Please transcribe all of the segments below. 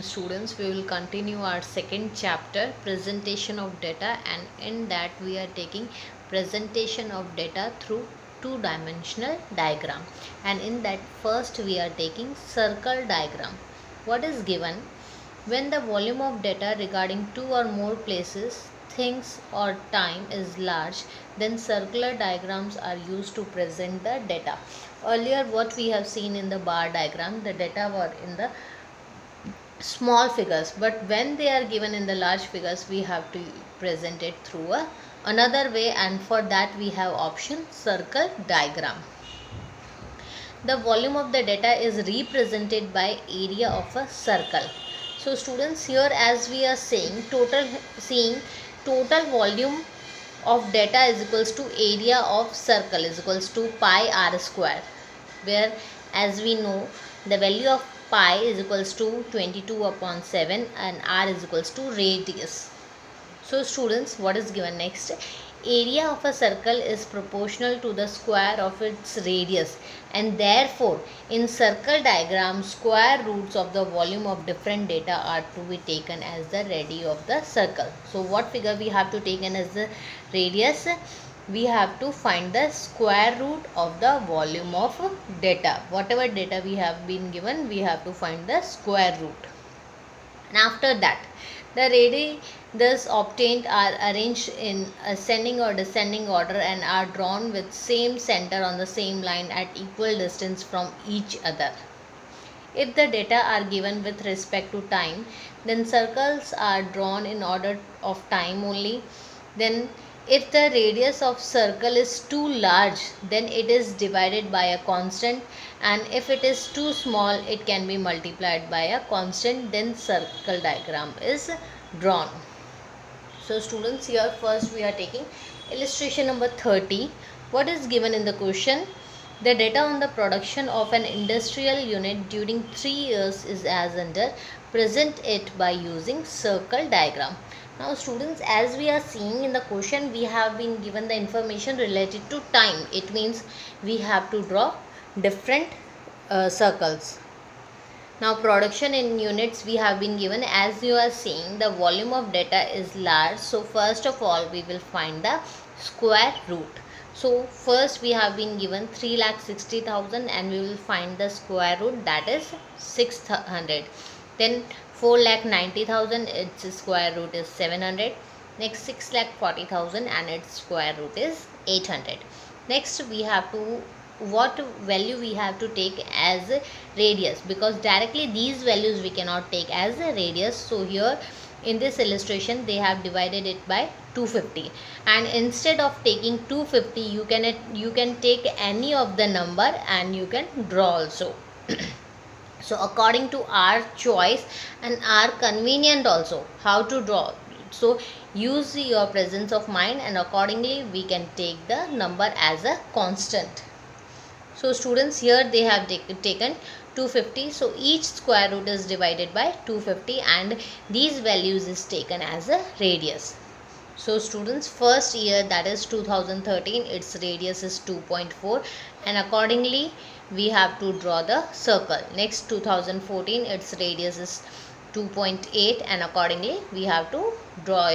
students, we will continue our second chapter, presentation of data, and in that we are taking presentation of data through two-dimensional diagram. And in that first we are taking circle diagram. What is given? When the volume of data regarding two or more places, things or time is large, then circular diagrams are used to present the data. Earlier what we have seen in the bar diagram, the data were in the small figures, but when they are given in the large figures we have to present it through another way, and for that we have option circle diagram. The volume of the data is represented by area of a circle. So students, here as we are saying total volume of data is equals to area of circle is equals to pi r square, where as we know the value of pi is equals to 22 upon 7 and r is equals to radius. So students, what is given next? Area of a circle is proportional to the square of its radius, and therefore in circle diagram square roots of the volume of different data are to be taken as the radius of the circle. So what figure we have to take in as the radius? We have to find the square root of the volume of data. Whatever data we have been given, we have to find the square root. And after that, the radii thus obtained are arranged in ascending or descending order and are drawn with same center on the same line at equal distance from each other. If the data are given with respect to time, then circles are drawn in order of time only. Then if the radius of circle is too large, then it is divided by a constant, and if it is too small, it can be multiplied by a constant, then circle diagram is drawn. So students, here first we are taking illustration number 30. What is given in the question? The data on the production of an industrial unit during 3 years is as under. Present it by using circle diagram. Now students, as we are seeing in the question, we have been given the information related to time. It means we have to draw different circles. Now production in units we have been given. As you are seeing, the volume of data is large, so first of all we will find the square root. So first we have been given 3,60,000 and we will find the square root, that is 600. Then 4,90,000, its square root is 700. Next 6,40,000 and its square root is 800. Next we have to, what value we have to take as radius, because directly these values we cannot take as a radius. So here in this illustration they have divided it by 250, and instead of taking 250 you can take any of the number and you can draw also. So according to our choice and our convenient also how to draw, so use your presence of mind and accordingly we can take the number as a constant. So students, here they have taken 250, so each square root is divided by 250 and these values is taken as a radius. So students, first year, that is 2013, its radius is 2.4 and accordingly we have to draw the circle. Next 2014, its radius is 2.8 and accordingly we have to draw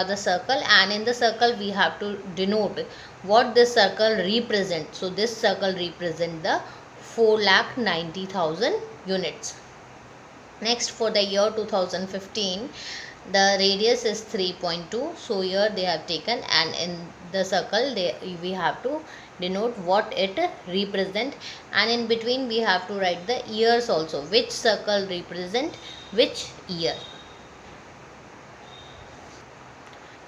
the circle, and in the circle we have to denote what this circle represents. So this circle represents the 4,90,000 units. Next, for the year 2015, the radius is 3.2, so here they have taken, and in the circle we have to denote what it represent, and in between we have to write the years also, which circle represent which year.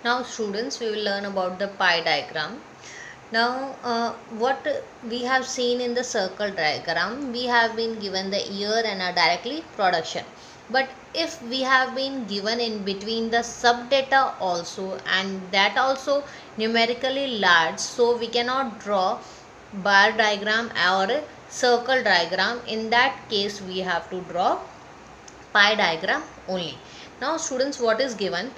Now students, we will learn about the pie diagram. Now what we have seen in the circle diagram, we have been given the year and directly production, but if we have been given in between the sub data also and that also numerically large, so we cannot draw bar diagram or circle diagram. In that case we have to draw pie diagram only. Now students, what is given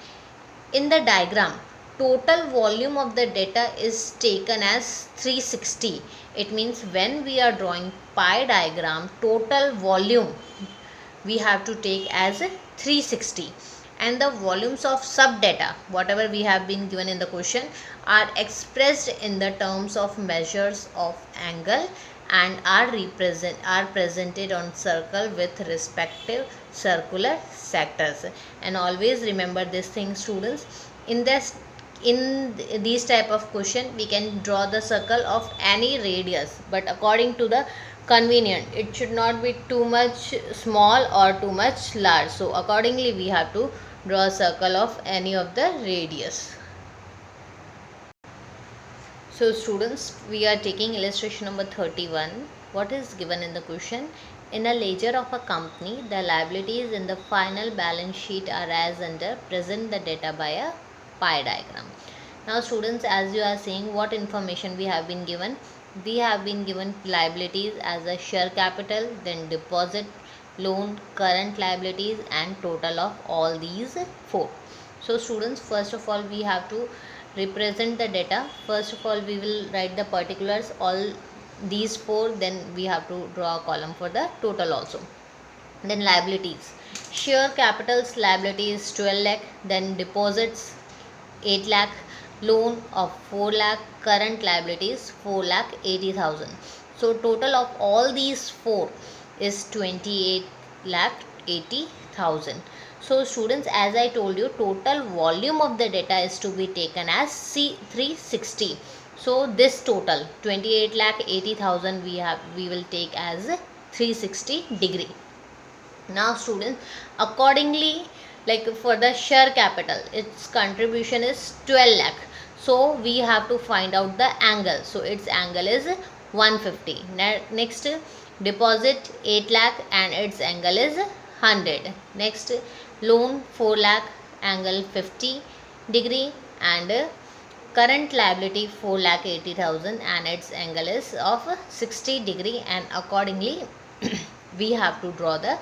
in the diagram? Total volume of the data is taken as 360. It means when we are drawing pie diagram, total volume we have to take as 360, and the volumes of sub data whatever we have been given in the question are expressed in the terms of measures of angle and are presented on circle with respective circular sectors. And always remember this thing, students. In these type of question we can draw the circle of any radius, but according to the convenient, it should not be too much small or too much large. So accordingly we have to draw a circle of any of the radius. So students, we are taking illustration number 31. What is given in the question? In a ledger of a company, the liabilities in the final balance sheet are as under. Present the data by a pie diagram. Now students, as you are seeing, what information we have been given? We have been given liabilities as a share capital, then deposit, loan, current liabilities, and total of all these four. So students, first of all we have to represent the data. First of all we will write the particulars all these four, then we have to draw a column for the total also. Then liabilities, share capital's liability is 12 lakh, then deposits 8 lakh, loan of 4 lakh, current liabilities 4 lakh 80,000. So total of all these four is 28 lakh 80,000. So students, as I told you, total volume of the data is to be taken as C360. So this total 28 lakh 80,000 we will take as 360 degree. Now students, accordingly, like for the share capital, its contribution is 12 lakh. So we have to find out the angle. So its angle is 150. Next, deposit 8 lakh and its angle is 100. Next, loan 4 lakh, angle 50 degree, and current liability 4 lakh 80,000 and its angle is of 60 degree. And accordingly we have to draw the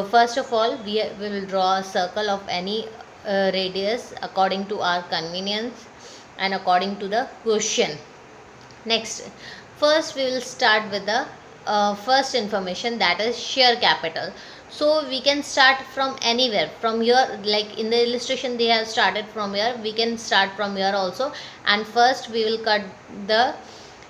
first of all we will draw a circle of any radius according to our convenience and according to the question. Next, first we will start with the first information, that is share capital. So we can start from anywhere, from here, like in the illustration they have started from here, we can start from here also. And first we will cut the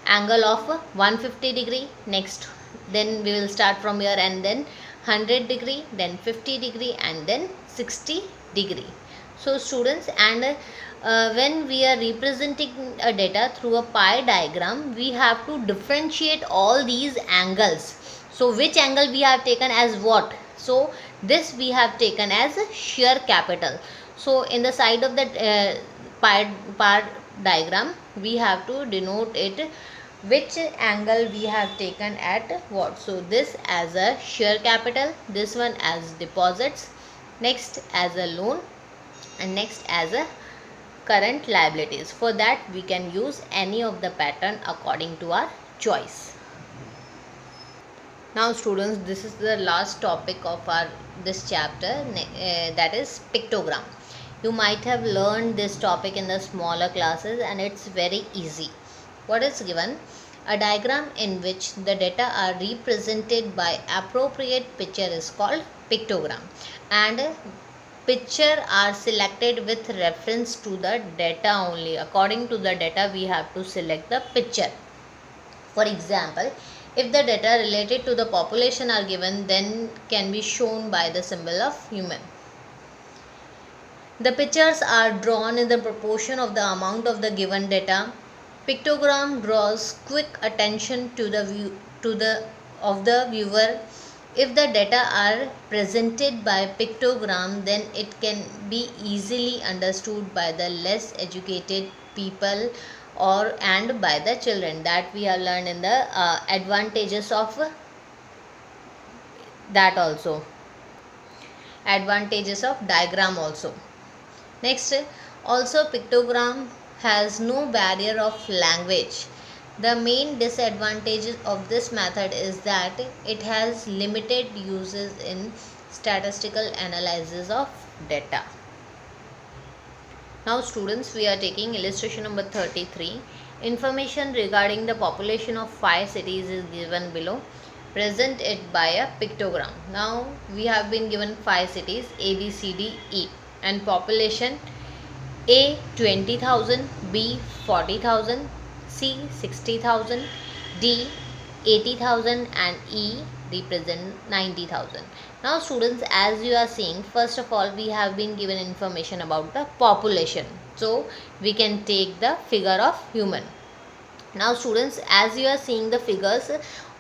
angle of 150 degree. Next, then we will start from here and then 100 degree, then 50 degree, and then 60 degree. So students, and when we are representing a data through a pie diagram, we have to differentiate all these angles. So which angle we have taken as what? So this we have taken as share capital. So in the side of the pie diagram we have to denote it which angle we have taken at what. So this as a share capital, this one as deposits, next as a loan, and next as a current liabilities. For that we can use any of the pattern according to our choice. Now students, this is the last topic of our this chapter, that is pictogram. You might have learned this topic in the smaller classes and it's very easy. What is given? A diagram in which the data are represented by appropriate picture is called pictogram, and picture are selected with reference to the data only. According to the data we have to select the picture. For example, if the data related to the population are given, then can be shown by the symbol of human. The pictures are drawn in the proportion of the amount of the given data. Pictogram draws quick attention to the viewer. If the data are presented by pictogram, then it can be easily understood by the less educated people and by the children. That we have learned in the advantages of that also, advantages of diagram also. Next, also pictogram has no barrier of language. The main disadvantage of this method is that it has limited uses in statistical analysis of data. Now students, we are taking illustration number 33. Information regarding the population of 5 cities is given below. present it by a pictogram. Now we have been given 5 cities A, B, C, D, E, and population: A 20,000, B 40,000, C 60,000, D 80,000, and E represent 90,000. Now students, as you are seeing, first of all we have been given information about the population, so we can take the figure of human. Now students, as you are seeing the figures,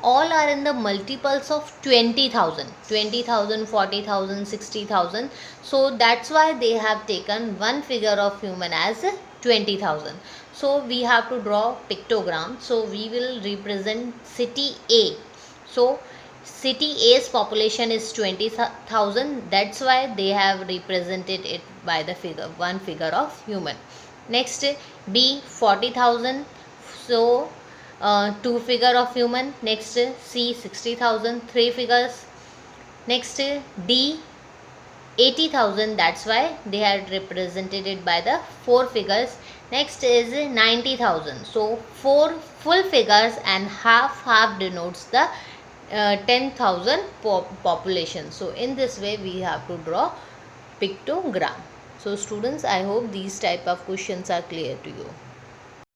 all are in the multiples of 20,000, 20,000, 40,000, 60,000. So that's why they have taken one figure of human as 20,000. So we have to draw pictogram. So we will represent city A. So city A's population is 20,000. That's why they have represented it by the figure, one figure of human. Next, B 40,000. So 2 figure of human. Next, C 60,000, 3 figures. Next, D 80,000, that's why they had represented it by the 4 figures. Next is 90,000, so 4 full figures, and half denotes the 10,000 population. So in this way we have to draw pictogram. So students, I hope these type of questions are clear to you.